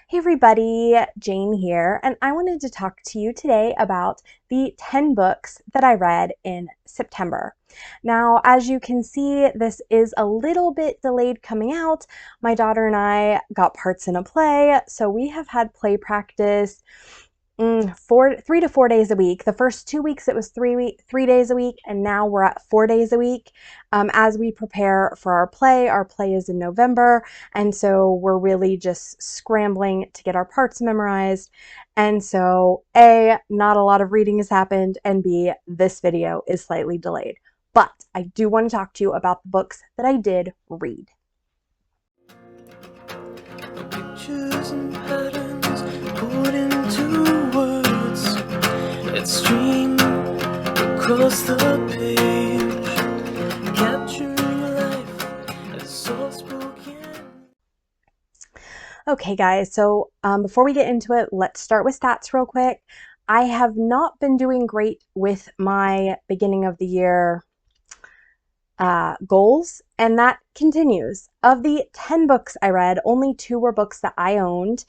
Hey everybody, Jane here, and I wanted to talk to you today about the 10 books that I read in September. Now, as you can see, this is a little bit delayed coming out. My daughter and I got parts in a play, so we have had play practice 3 to 4 days a week. The first 2 weeks it was 3 days a week, and now we're at 4 days a week as we prepare for our play. Our play is in November, and so we're really just scrambling to get our parts memorized. And so A, not a lot of reading has happened, and B, this video is slightly delayed. But I do want to talk to you about the books that I did read. Pictures and patterns put into words that stream across the page, capturing life as soul spoken. Okay guys, so before we get into it, let's start with stats real quick. I have not been doing great with my beginning of the year goals, and that continues. Of the 10 books I read, only 2 were books that I owned,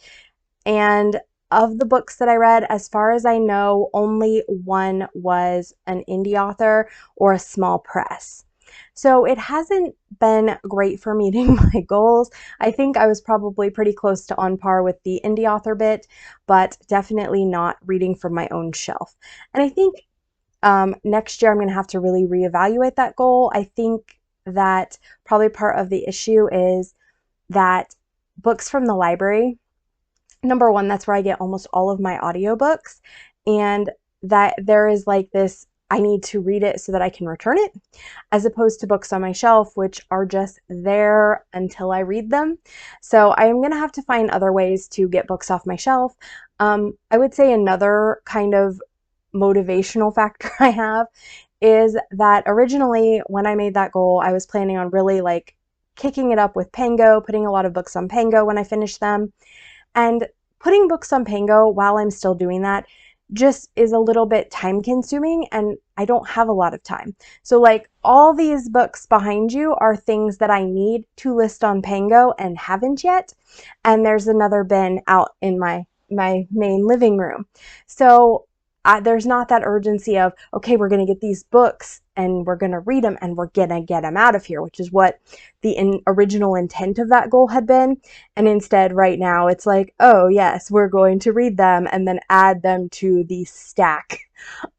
and of the books that I read, as far as I know, only one was an indie author or a small press. So it hasn't been great for meeting my goals. I think I was probably pretty close to on par with the indie author bit, but definitely not reading from my own shelf. And I think next year I'm going to have to really reevaluate that goal. I think that probably part of the issue is that books from the library, number one, that's where I get almost all of my audiobooks, and that there is like this, I need to read it so that I can return it, as opposed to books on my shelf, which are just there until I read them. So I am going to have to find other ways to get books off my shelf. I would say another kind of motivational factor I have is that originally when I made that goal, I was planning on really like kicking it up with Pango, putting a lot of books on Pango when I finished them. And putting books on Pango while I'm still doing that just is a little bit time consuming, and I don't have a lot of time. So like all these books behind you are things that I need to list on Pango and haven't yet. And there's another bin out in my main living room. So there's not that urgency of, okay, we're going to get these books and we're going to read them and we're going to get them out of here, which is what the original intent of that goal had been. And instead, right now, it's like, oh, yes, we're going to read them and then add them to the stack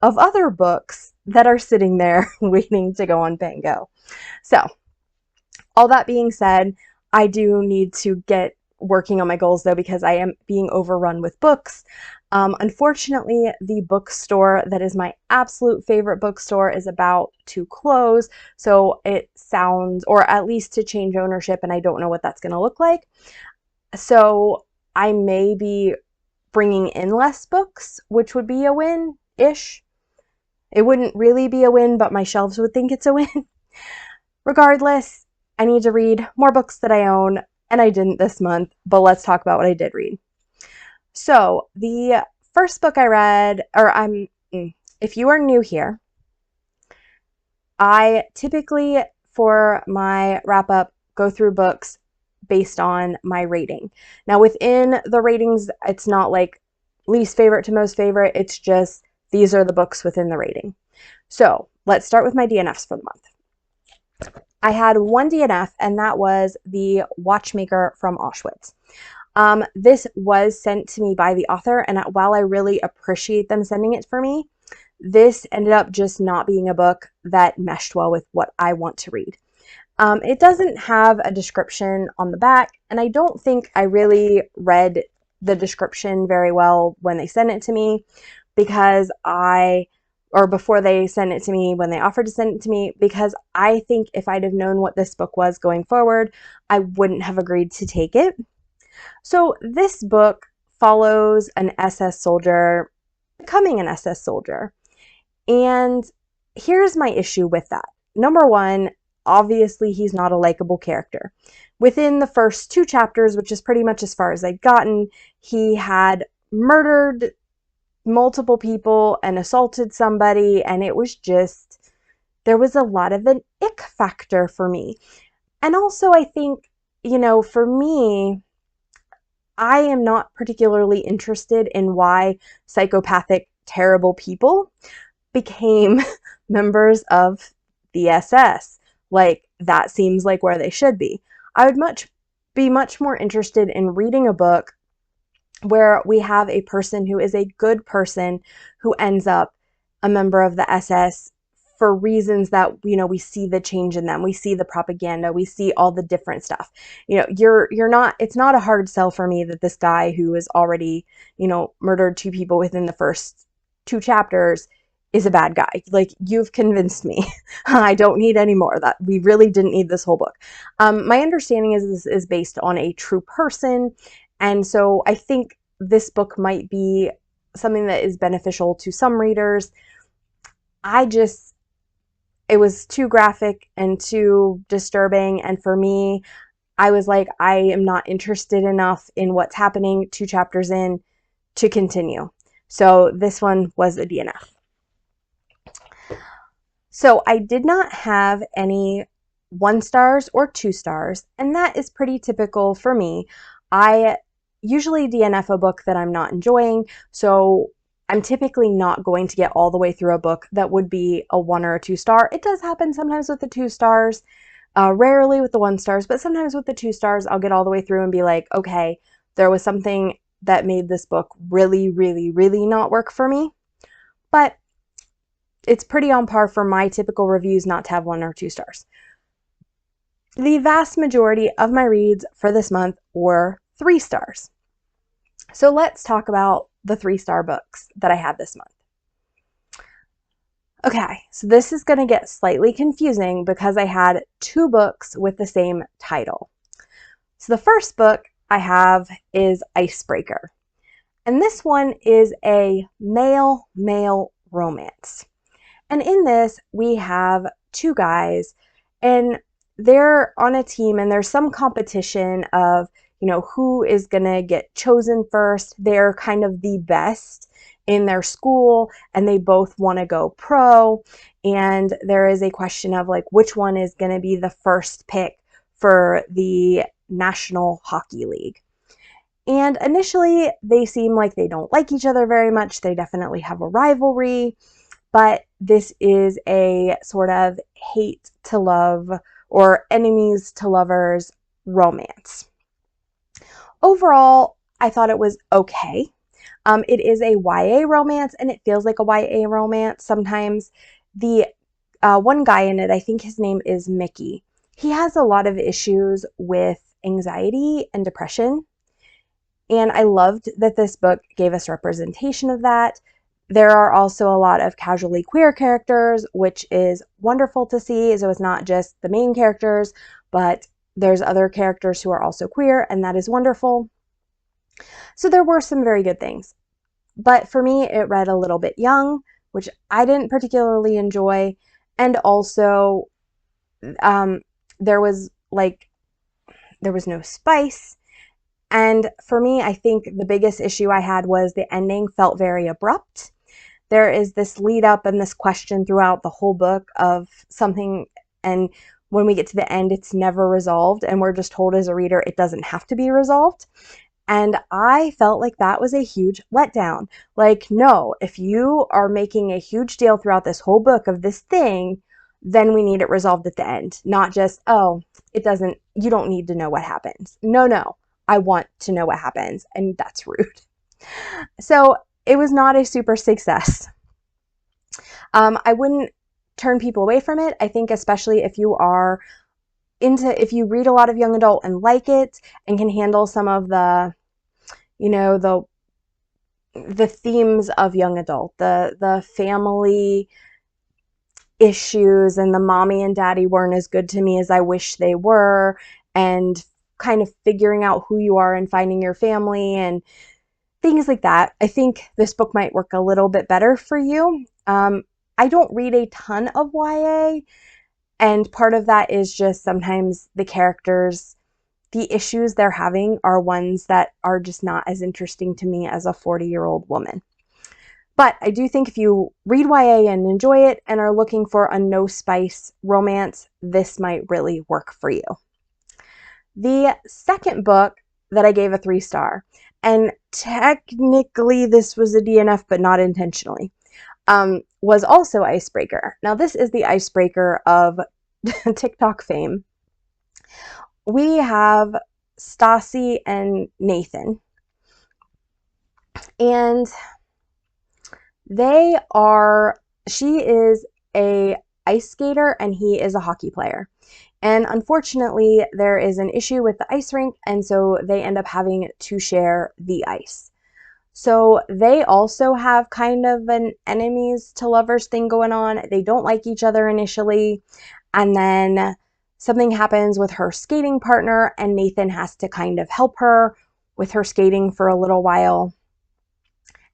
of other books that are sitting there waiting to go on Pango. So, all that being said, I do need to get working on my goals though, because I am being overrun with books. Unfortunately, the bookstore that is my absolute favorite bookstore is about to close. So it sounds, or at least to change ownership, and I don't know what that's going to look like. So I may be bringing in less books, which would be a win-ish. It wouldn't really be a win, but my shelves would think it's a win. Regardless, I need to read more books that I own, and I didn't this month, but let's talk about what I did read. So the first book I read, if you are new here, I typically, for my wrap up, go through books based on my rating. Now within the ratings, it's not like least favorite to most favorite. It's just, these are the books within the rating. So let's start with my DNFs for the month. I had one DNF, and that was the Watchmaker from Auschwitz. This was sent to me by the author, and while I really appreciate them sending it for me, this ended up just not being a book that meshed well with what I want to read. It doesn't have a description on the back, and I don't think I really read the description very well when they sent it to me, because before they sent it to me, when they offered to send it to me, because I think if I'd have known what this book was going forward, I wouldn't have agreed to take it. So this book follows an SS soldier becoming an SS soldier. And here's my issue with that. Number one, obviously he's not a likable character. Within the first 2 chapters, which is pretty much as far as I'd gotten, he had murdered multiple people and assaulted somebody, and it was just, there was a lot of an ick factor for me. And also I think, for me, I am not particularly interested in why psychopathic, terrible people became members of the SS. Like, that seems like where they should be. I would be much more interested in reading a book where we have a person who is a good person who ends up a member of the SS for reasons that, we see the change in them. We see the propaganda. We see all the different stuff. It's not a hard sell for me that this guy who has already, murdered 2 people within the first 2 chapters is a bad guy. Like, you've convinced me. I don't need any more. That we really didn't need this whole book. My understanding is this is based on a true person. And so I think this book might be something that is beneficial to some readers. It was too graphic and too disturbing. And for me, I was like, I am not interested enough in what's happening 2 chapters in to continue. So this one was a DNF. So I did not have any 1 stars or 2 stars, and that is pretty typical for me. I usually DNF a book that I'm not enjoying, so I'm typically not going to get all the way through a book that would be a 1 or a 2 star. It does happen sometimes with the 2 stars, rarely with the 1 stars, but sometimes with the 2 stars, I'll get all the way through and be like, okay, there was something that made this book really, really, really not work for me. But it's pretty on par for my typical reviews not to have 1 or 2 stars. The vast majority of my reads for this month were 3 stars. So let's talk about the 3-star books that I had this month. Okay, so this is going to get slightly confusing because I had 2 books with the same title. So the first book I have is Icebreaker. And this one is a male-male romance. And in this, we have 2 guys, and they're on a team, and there's some competition of, who is going to get chosen first. They're kind of the best in their school, and they both want to go pro. And there is a question of, like, which one is going to be the first pick for the National Hockey League. And initially, they seem like they don't like each other very much. They definitely have a rivalry. But this is a sort of hate to love or enemies to lovers romance. Overall, I thought it was okay. It is a YA romance, and it feels like a YA romance. Sometimes the one guy in it, I think his name is Mickey, he has a lot of issues with anxiety and depression. And I loved that this book gave us representation of that. There are also a lot of casually queer characters, which is wonderful to see. So it's not just the main characters, but there's other characters who are also queer, and that is wonderful. So there were some very good things. But for me, it read a little bit young, which I didn't particularly enjoy. And also, there was no spice. And for me, I think the biggest issue I had was the ending felt very abrupt. There is this lead up and this question throughout the whole book of something, and when we get to the end, it's never resolved, and we're just told as a reader it doesn't have to be resolved. And I felt like that was a huge letdown. Like, no, if you are making a huge deal throughout this whole book of this thing, then we need it resolved at the end. Not just, oh, you don't need to know what happens. No, I want to know what happens, and that's rude. So it was not a super success. I wouldn't turn people away from it. I think especially if you read a lot of young adult and like it and can handle some of the themes of young adult, the family issues and the mommy and daddy weren't as good to me as I wish they were, and kind of figuring out who you are and finding your family and things like that. I think this book might work a little bit better for you. I don't read a ton of YA, and part of that is just sometimes the characters, the issues they're having are ones that are just not as interesting to me as a 40-year-old woman. But I do think if you read YA and enjoy it and are looking for a no spice romance, this might really work for you. The second book that I gave a 3-star. And technically this was a DNF, but not intentionally, was also Icebreaker. Now this is the Icebreaker of TikTok fame. We have Stassi and Nathan. And she is a ice skater and he is a hockey player. And unfortunately, there is an issue with the ice rink, and so they end up having to share the ice. So they also have kind of an enemies to lovers thing going on. They don't like each other initially, and then something happens with her skating partner, and Nathan has to kind of help her with her skating for a little while,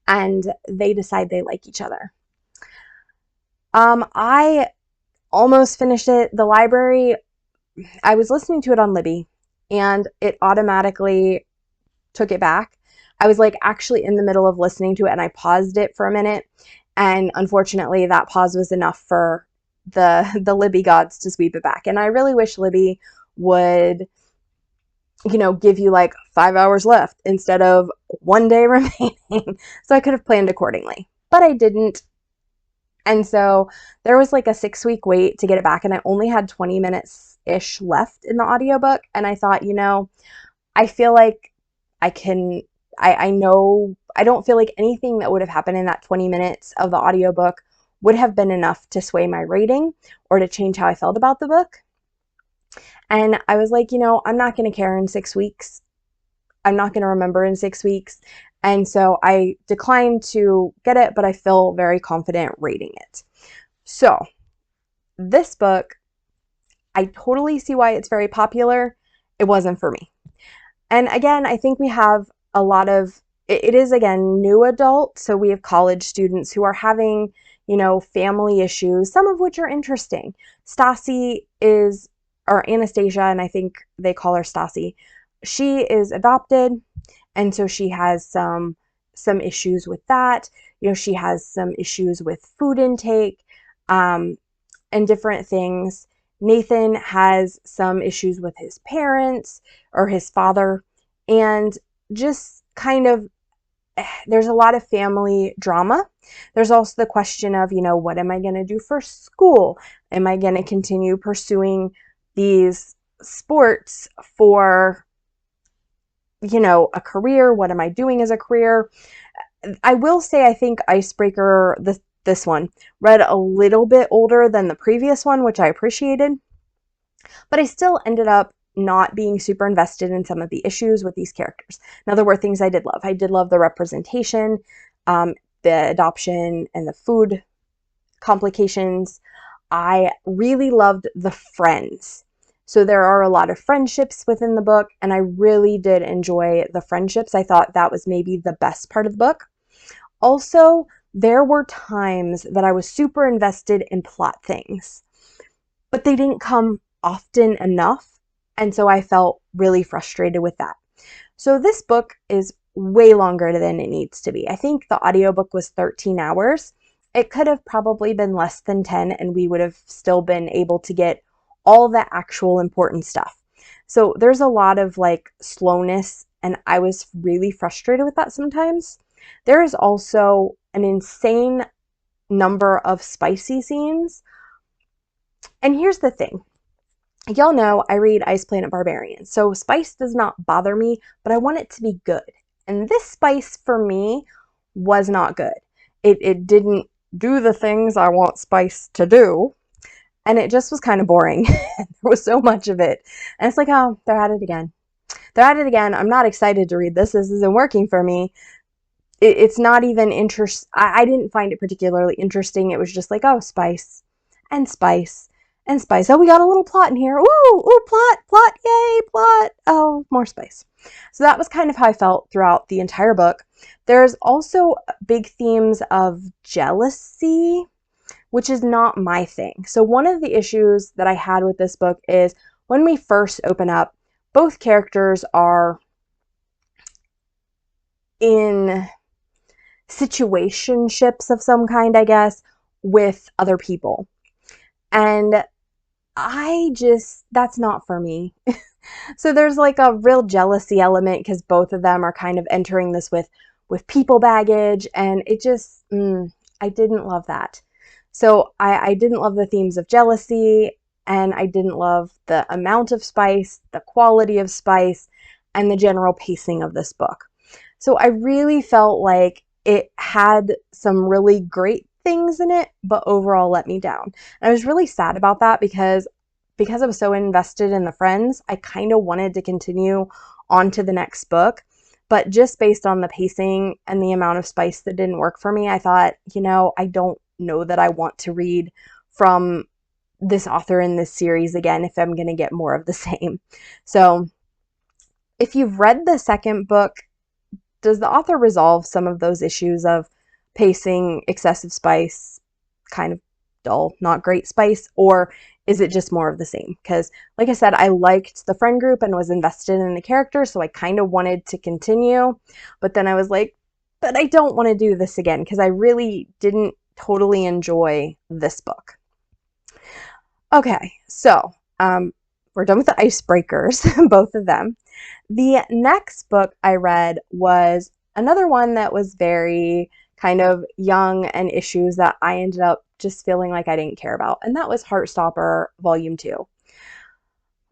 and they decide they like each other. I almost finished it. The library, I was listening to it on Libby, and it automatically took it back. I was like actually in the middle of listening to it, and I paused it for a minute, and unfortunately that pause was enough for the Libby gods to sweep it back. And I really wish Libby would, give you like 5 hours left instead of 1 day remaining, so I could have planned accordingly, but I didn't. And so there was like a 6-week wait to get it back, and I only had 20 minutes-ish left in the audiobook, and I thought, I feel like I know, I don't feel like anything that would have happened in that 20 minutes of the audiobook would have been enough to sway my rating or to change how I felt about the book. And I was like, I'm not going to care in 6 weeks. I'm not going to remember in 6 weeks. And so I declined to get it, but I feel very confident rating it. So this book, I totally see why it's very popular. It wasn't for me. And again, I think we have a lot of, it is again, new adult. So we have college students who are having, family issues, some of which are interesting. Stassi or Anastasia, and I think they call her Stassi, she is adopted. And so she has some issues with that. She has some issues with food intake, and different things. Nathan has some issues with his parents or his father, and just kind of, there's a lot of family drama. There's also the question of, what am I going to do for school? Am I going to continue pursuing these sports for, a career? What am I doing as a career? I will say I think Icebreaker, this one, read a little bit older than the previous one, which I appreciated. But I still ended up not being super invested in some of the issues with these characters. Now, there were things I did love. I did love the representation, the adoption, and the food complications. I really loved the friends. So there are a lot of friendships within the book, and I really did enjoy the friendships. I thought that was maybe the best part of the book. Also, there were times that I was super invested in plot things, but they didn't come often enough, and so I felt really frustrated with that. So this book is way longer than it needs to be. I think the audiobook was 13 hours. It could have probably been less than 10, and we would have still been able to get all the actual important stuff. So there's a lot of like slowness, and I was really frustrated with that sometimes. There is also an insane number of spicy scenes. And here's the thing. Y'all know I read Ice Planet Barbarian, so spice does not bother me, but I want it to be good. And this spice for me was not good. It didn't do the things I want spice to do. And it just was kind of boring. There was so much of it. And it's like, oh, they're at it again. They're at it again. I'm not excited to read this. This isn't working for me. It's not even I didn't find it particularly interesting. It was just like, oh, spice and spice and spice. Oh, we got a little plot in here. Ooh, plot, yay, plot. Oh, more spice. So that was kind of how I felt throughout the entire book. There's also big themes of jealousy, which is not my thing. So one of the issues that I had with this book is when we first open up, both characters are in situationships of some kind, I guess, with other people. And that's not for me. So there's like a real jealousy element because both of them are kind of entering this with people baggage, and it just I didn't love that. So I didn't love the themes of jealousy, and I didn't love the amount of spice, the quality of spice, and the general pacing of this book. So I really felt like it had some really great things in it, but overall let me down. And I was really sad about that because I was so invested in the friends, I kind of wanted to continue on to the next book. But just based on the pacing and the amount of spice that didn't work for me, I thought, I don't know that I want to read from this author in this series again if I'm going to get more of the same. So if you've read the second book, does the author resolve some of those issues of pacing, excessive spice, kind of dull, not great spice, or is it just more of the same? Because, like I said, I liked the friend group and was invested in the characters, so I kind of wanted to continue. But then I was like, but I don't want to do this again because I really didn't totally enjoy this book. Okay, so we're done with the icebreakers, both of them. The next book I read was another one that was very kind of young and issues that I ended up just feeling like I didn't care about, and that was Heartstopper Volume 2.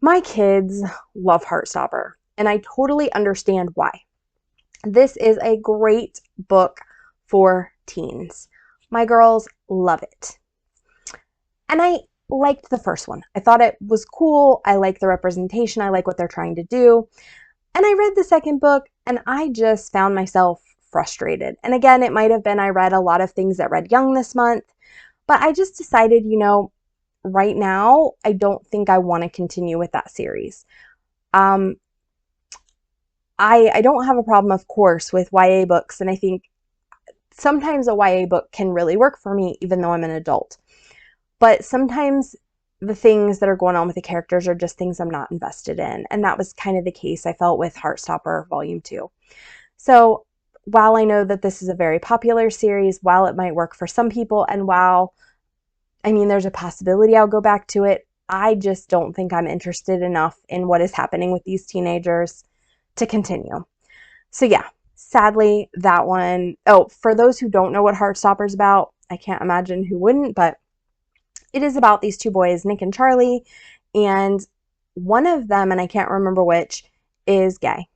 My kids love Heartstopper, and I totally understand why. This is a great book for teens. My girls love it. And I liked the first one. I thought it was cool. I like the representation. I like what they're trying to do. And I read the second book and I just found myself frustrated. And again, it might have been I read a lot of things that read young this month, but I just decided, right now, I don't think I want to continue with that series. I don't have a problem, of course, with YA books, and I think sometimes a YA book can really work for me, even though I'm an adult. But sometimes the things that are going on with the characters are just things I'm not invested in. And that was kind of the case I felt with Heartstopper Volume 2. So while I know that this is a very popular series, while it might work for some people, and while, there's a possibility I'll go back to it, I just don't think I'm interested enough in what is happening with these teenagers to continue. So yeah, sadly, that one. Oh, for those who don't know what Heartstopper's about, I can't imagine who wouldn't, but it is about these two boys, Nick and Charlie, and one of them, and I can't remember which, is gay.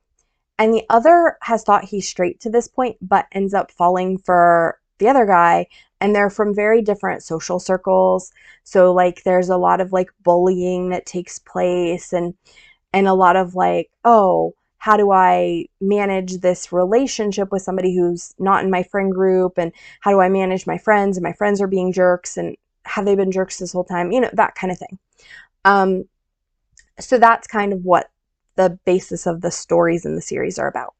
And the other has thought he's straight to this point, but ends up falling for the other guy, and they're from very different social circles. So, there's a lot of, bullying that takes place, and a lot of, oh, how do I manage this relationship with somebody who's not in my friend group, and how do I manage my friends, and my friends are being jerks, and have they been jerks this whole time? That kind of thing. So that's kind of what the basis of the stories in the series are about.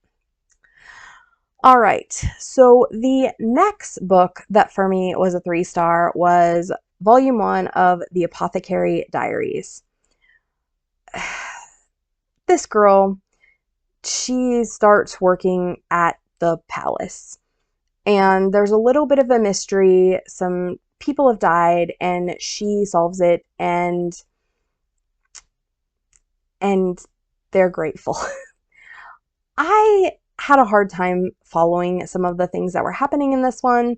All right, so the next book that for me was a 3-star was Volume 1 of the Apothecary Diaries. This girl, she starts working at the palace, and there's a little bit of a mystery. Some people have died, and she solves it, and they're grateful. I had a hard time following some of the things that were happening in this one,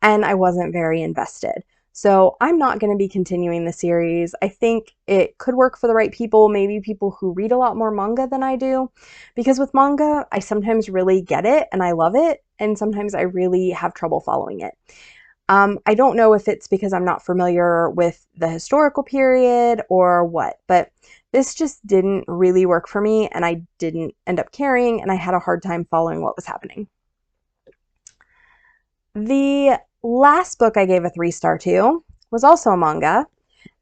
and I wasn't very invested. So I'm not going to be continuing the series. I think it could work for the right people, maybe people who read a lot more manga than I do, because with manga, I sometimes really get it and I love it, and sometimes I really have trouble following it. I don't know if it's because I'm not familiar with the historical period or what, but this just didn't really work for me, and I didn't end up caring, and I had a hard time following what was happening. The last book I gave a 3-star to was also a manga,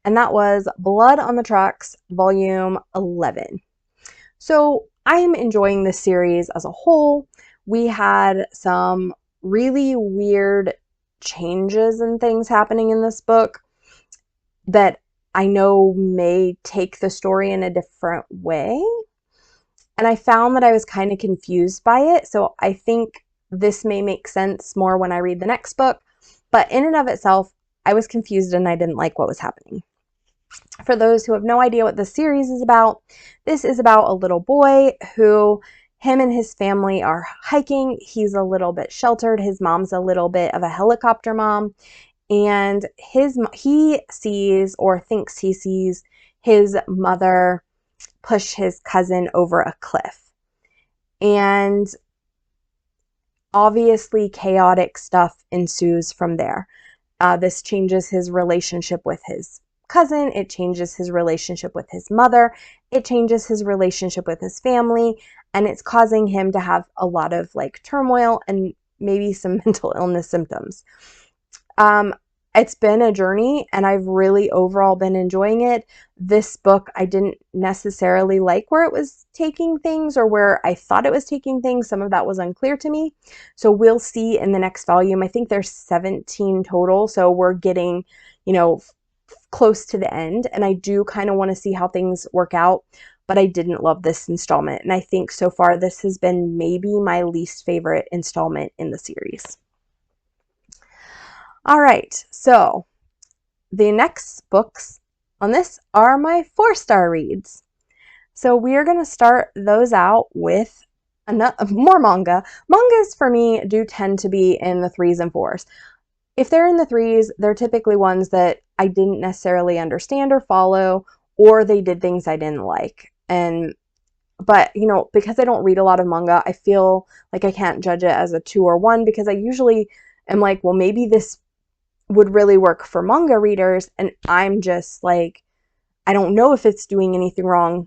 and that was Blood on the Tracks, Volume 11. So I'm enjoying this series as a whole. We had some really weird changes and things happening in this book that I know may take the story in a different way. And I found that I was kind of confused by it. So I think this may make sense more when I read the next book. But in and of itself, I was confused and I didn't like what was happening. For those who have no idea what this series is about, this is about a little boy who, him and his family are hiking. He's a little bit sheltered. His mom's a little bit of a helicopter mom. And he sees, or thinks he sees, his mother push his cousin over a cliff. And obviously chaotic stuff ensues from there. This changes his relationship with his cousin. It changes his relationship with his mother. It changes his relationship with his family. And it's causing him to have a lot of like turmoil and maybe some mental illness symptoms. It's been a journey, and I've really overall been enjoying it. This book, I didn't necessarily like where it was taking things, or where I thought it was taking things. Some of that was unclear to me. So we'll see in the next volume. I think there's 17 total, so we're getting, close to the end, and I do kind of want to see how things work out. But I didn't love this installment, and I think so far this has been maybe my least favorite installment in the series. All right, so the next books on this are my 4-star reads. So we are going to start those out with more manga. Mangas for me do tend to be in the 3s and 4s. If they're in the 3s, they're typically ones that I didn't necessarily understand or follow, or they did things I didn't like. But because I don't read a lot of manga, I feel like I can't judge it as a 2 or 1, because I usually am like, well, maybe this would really work for manga readers, and I'm just like, I don't know if it's doing anything wrong.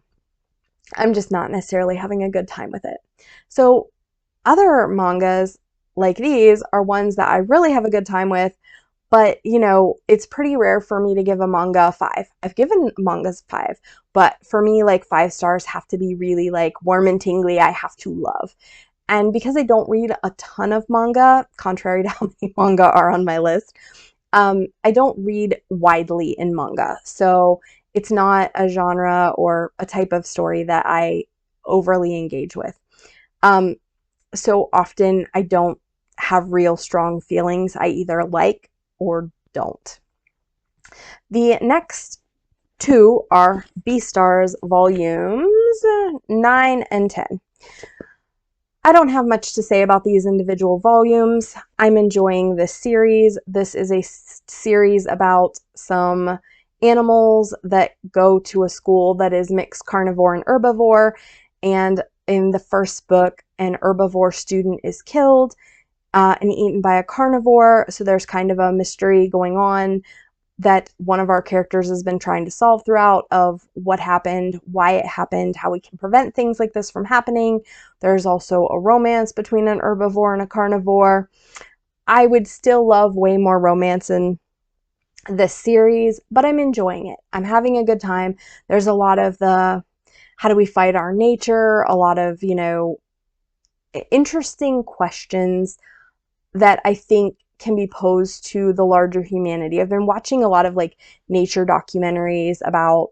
I'm just not necessarily having a good time with it. So other mangas like these are ones that I really have a good time with, but it's pretty rare for me to give a manga a 5. I've given mangas 5, but for me, like 5 stars have to be really like warm and tingly. I have to love. And because I don't read a ton of manga, contrary to how many manga are on my list, I don't read widely in manga. So it's not a genre or a type of story that I overly engage with. So often I don't have real strong feelings. I either like or don't. The next 2 are Beastars volumes 9 and 10. I don't have much to say about these individual volumes. I'm enjoying this series. This is a series about some animals that go to a school that is mixed carnivore and herbivore. And in the first book, an herbivore student is killed and eaten by a carnivore. So there's kind of a mystery going on that one of our characters has been trying to solve throughout, of what happened, why it happened, how we can prevent things like this from happening. There's also a romance between an herbivore and a carnivore. I would still love way more romance in this series, but I'm enjoying it. I'm having a good time. There's a lot of the how do we fight our nature, a lot of, interesting questions that I think can be posed to the larger humanity. I've been watching a lot of like nature documentaries about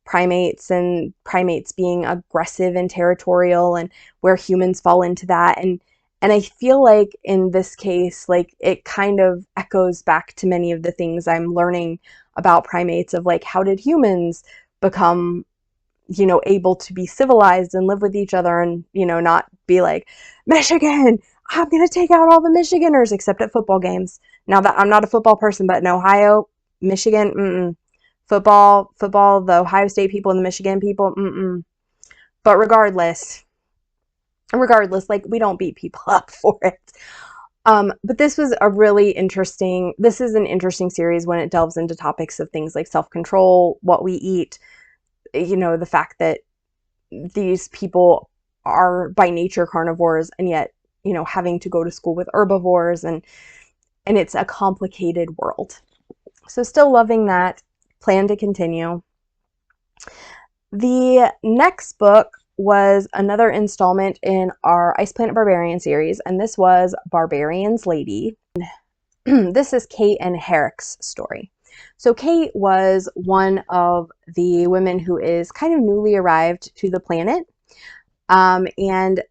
primates and primates being aggressive and territorial, and where humans fall into that. And I feel like in this case, like it kind of echoes back to many of the things I'm learning about primates, of like, how did humans become, able to be civilized and live with each other, and, not be like, Michigan, I'm going to take out all the Michiganders, except at football games. Now that I'm not a football person, but in Ohio, Michigan, football, the Ohio State people and the Michigan people, But regardless, like, we don't beat people up for it. But this was this is an interesting series when it delves into topics of things like self-control, what we eat, the fact that these people are by nature carnivores, and yet, having to go to school with herbivores, and it's a complicated world. So still loving that. Plan to continue. The next book was another installment in our Ice Planet Barbarian series, and this was Barbarian's Lady. This is Kate and Herrick's story. So Kate was one of the women who is kind of newly arrived to the planet, and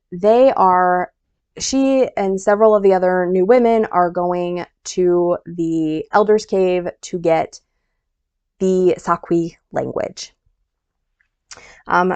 she and several of the other new women are going to the Elder's Cave to get the Sakui language.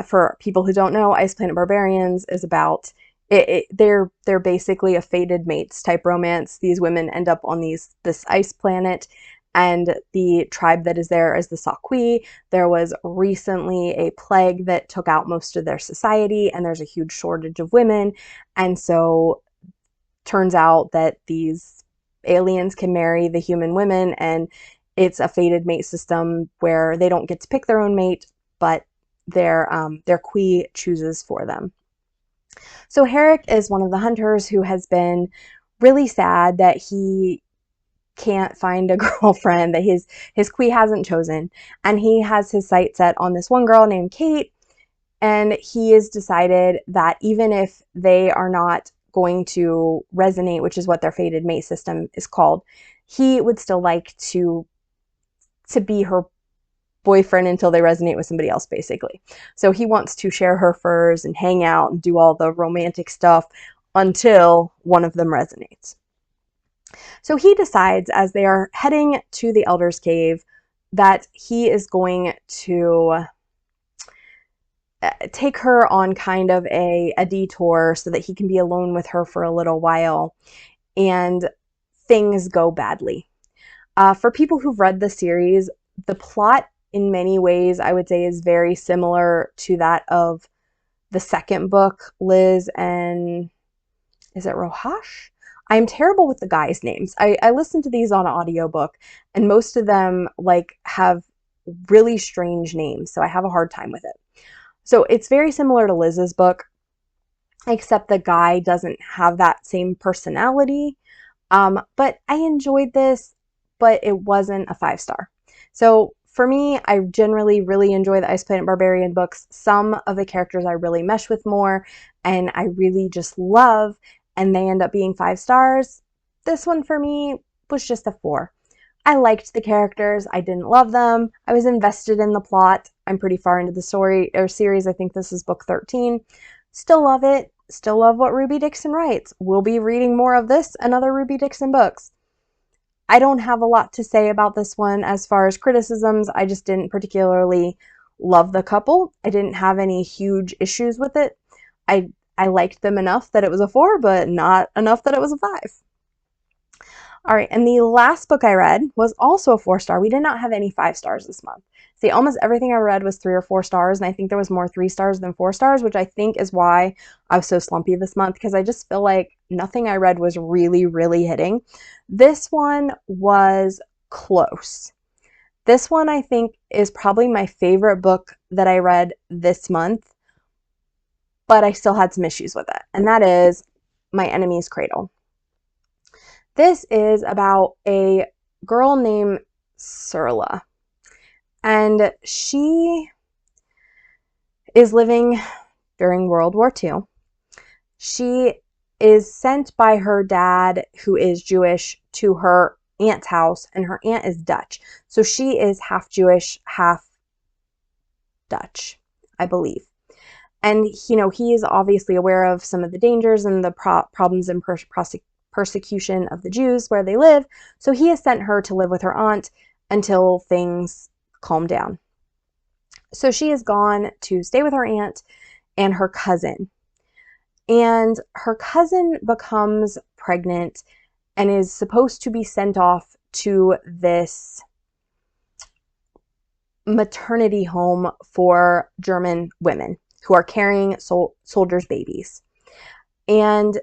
For people who don't know, Ice Planet Barbarians is about they're basically a fated mates type romance. These women end up on this ice planet, and the tribe that is there is the Sakui. There was recently a plague that took out most of their society, and there's a huge shortage of women, and so turns out that these aliens can marry the human women, and it's a fated mate system where they don't get to pick their own mate, but their Kui chooses for them. So Herrick is one of the hunters who has been really sad that he can't find a girlfriend, that his Kui hasn't chosen, and he has his sights set on this one girl named Kate, and he has decided that even if they are not going to resonate, which is what their fated mate system is called, he would still like to be her boyfriend until they resonate with somebody else, basically. So he wants to share her furs and hang out and do all the romantic stuff until one of them resonates. So he decides, as they are heading to the Elder's Cave, that he is going to take her on kind of a detour so that he can be alone with her for a little while, and things go badly. For people who've read the series, the plot in many ways, I would say, is very similar to that of the second book, Liz and, is it Rohash? I'm terrible with the guys' names. I listened to these on an audiobook, and most of them have really strange names, so I have a hard time with it. So it's very similar to Liz's book, except the guy doesn't have that same personality. But I enjoyed this, but it wasn't a 5-star. So for me, I generally really enjoy the Ice Planet Barbarian books. Some of the characters I really mesh with more, and I really just love, and they end up being 5 stars. This one for me was just a 4. I liked the characters. I didn't love them. I was invested in the plot. I'm pretty far into the story or series. I think this is book 13. Still love it. Still love what Ruby Dixon writes. We'll be reading more of this and other Ruby Dixon books. I don't have a lot to say about this one as far as criticisms. I just didn't particularly love the couple. I didn't have any huge issues with it. I liked them enough that it was a 4, but not enough that it was a 5. All right, and the last book I read was also a 4-star. We did not have any 5 stars this month. See, almost everything I read was 3 or 4 stars, and I think there was more 3 stars than 4 stars, which I think is why I was so slumpy this month, because I just feel like nothing I read was really, really hitting. This one was close. This one, I think, is probably my favorite book that I read this month, but I still had some issues with it, and that is My Enemy's Cradle. This is about a girl named Sara, and she is living during World War II. She is sent by her dad, who is Jewish, to her aunt's house, and her aunt is Dutch. So she is half Jewish, half Dutch, I believe. And, he is obviously aware of some of the dangers and the problems and persecution of the Jews where they live, so he has sent her to live with her aunt until things calm down. So she has gone to stay with her aunt and her cousin. And her cousin becomes pregnant and is supposed to be sent off to this maternity home for German women who are carrying soldiers' babies. And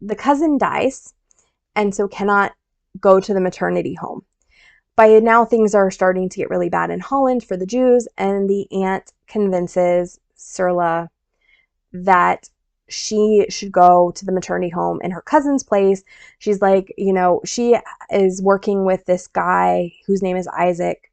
the cousin dies, and so cannot go to the maternity home. By now, things are starting to get really bad in Holland for the Jews, and the aunt convinces Sara that she should go to the maternity home in her cousin's place. She's like, she is working with this guy whose name is Isaac,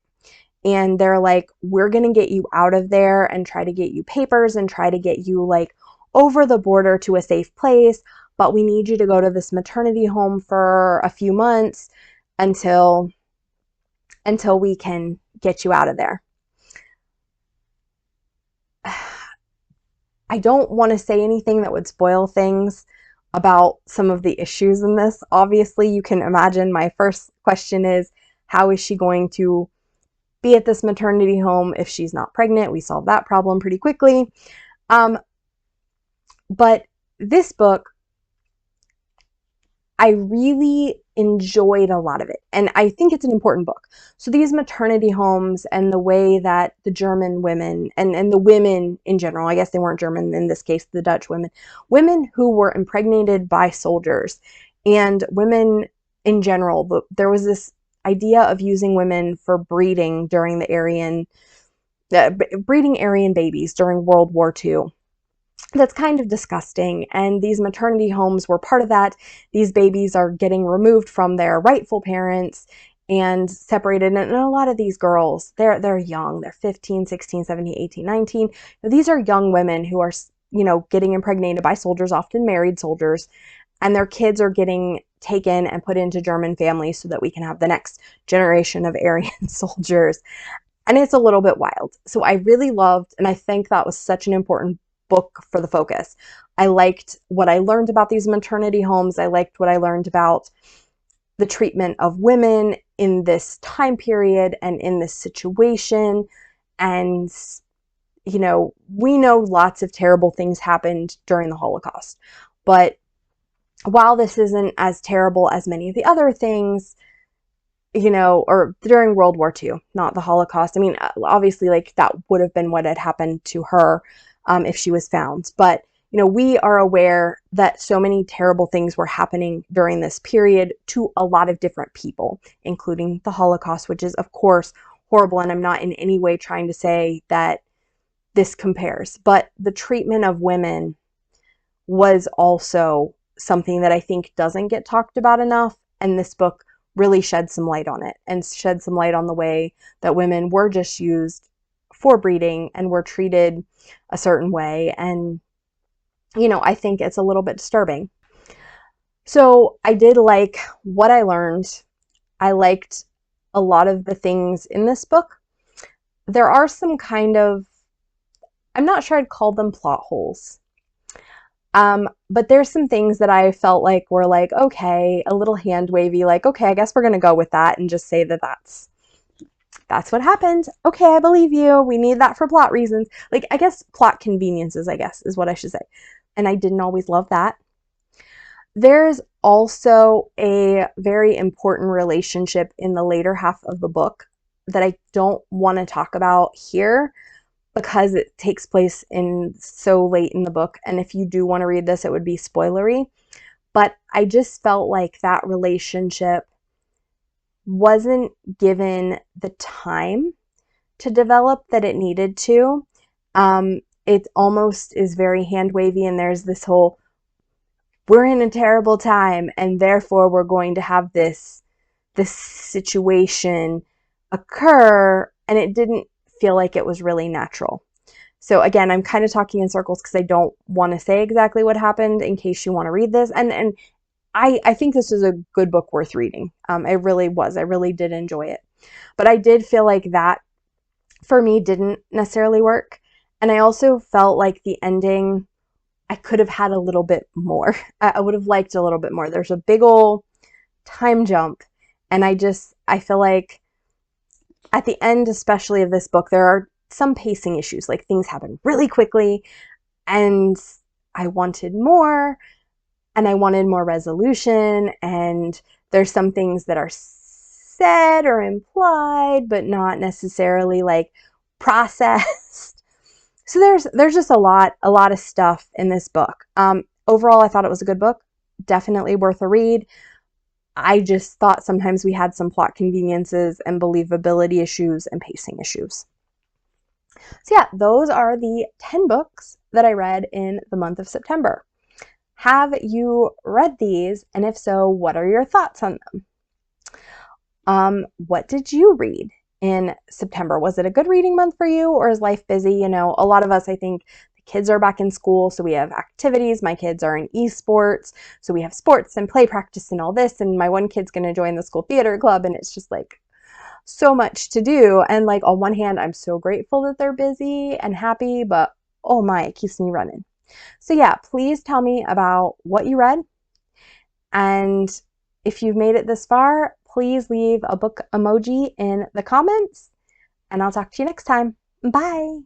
and they're like, we're going to get you out of there and try to get you papers and try to get you over the border to a safe place, but we need you to go to this maternity home for a few months until we can get you out of there. I don't want to say anything that would spoil things. about some of the issues in this. Obviously, you can imagine my first question is, how is she going to be at this maternity home if she's not pregnant? We solved that problem pretty quickly. But this book, I really enjoyed a lot of it. And I think it's an important book. So these maternity homes and the way that the German women and the women in general, I guess they weren't German in this case, the Dutch women who were impregnated by soldiers and women in general, there was this idea of using women for breeding during the breeding Aryan babies during World War II. That's kind of disgusting, and these maternity homes were part of that. These babies are getting removed from their rightful parents and separated, and a lot of these girls, they're young. They're 15, 16, 17, 18, 19. These are young women who are, getting impregnated by soldiers, often married soldiers, and their kids are getting taken and put into German families so that we can have the next generation of Aryan soldiers. And it's a little bit wild. So I really loved, and I think that was such an important book for the focus. I liked what I learned about these maternity homes. I liked what I learned about the treatment of women in this time period and in this situation. And, we know lots of terrible things happened during the Holocaust. But while this isn't as terrible as many of the other things, or during World War II, not the Holocaust. I mean, obviously, like, that would have been what had happened to her if she was found. But, we are aware that so many terrible things were happening during this period to a lot of different people, including the Holocaust, which is, of course, horrible. And I'm not in any way trying to say that this compares. But the treatment of women was also something that I think doesn't get talked about enough. And this book really shed some light on it and shed some light on the way that women were just used for breeding and were treated a certain way. And, I think it's a little bit disturbing. So I did like what I learned. I liked a lot of the things in this book. There are some kind of, I'm not sure I'd call them plot holes. But there's some things that I felt like were like, okay, a little hand wavy, like, okay, I guess we're going to go with that and just say that that's what happened. Okay, I believe you. We need that for plot reasons. Like, I guess plot conveniences, I guess, is what I should say. And I didn't always love that. There's also a very important relationship in the later half of the book that I don't want to talk about here because it takes place in so late in the book. And if you do want to read this, it would be spoilery. But I just felt like that relationship wasn't given the time to develop that it needed to. It almost is very hand wavy, and there's this whole, we're in a terrible time, and therefore we're going to have this situation occur, and it didn't feel like it was really natural. So again, I'm kind of talking in circles because I don't want to say exactly what happened in case you want to read this. And I think this is a good book worth reading. It really was. I really did enjoy it. But I did feel like that, for me, didn't necessarily work. And I also felt like the ending, I could have had a little bit more. I would have liked a little bit more. There's a big old time jump. And I feel like at the end, especially of this book, there are some pacing issues. Like, things happen really quickly, and I wanted more, and I wanted more resolution, and there's some things that are said or implied, but not necessarily like processed. So there's just a lot of stuff in this book. Overall, I thought it was a good book, definitely worth a read. I just thought sometimes we had some plot conveniences and believability issues and pacing issues. So yeah, those are the 10 books that I read in the month of September. Have you read these? And if so, what are your thoughts on them? What did you read in September? Was it a good reading month for you, or is life busy? A lot of us, I think, the kids are back in school, so we have activities. My kids are in esports, so we have sports and play practice and all this. And my one kid's going to join the school theater club, and it's just like so much to do. And like, on one hand, I'm so grateful that they're busy and happy, but oh my, it keeps me running. So yeah, please tell me about what you read. And if you've made it this far, please leave a book emoji in the comments. And I'll talk to you next time. Bye.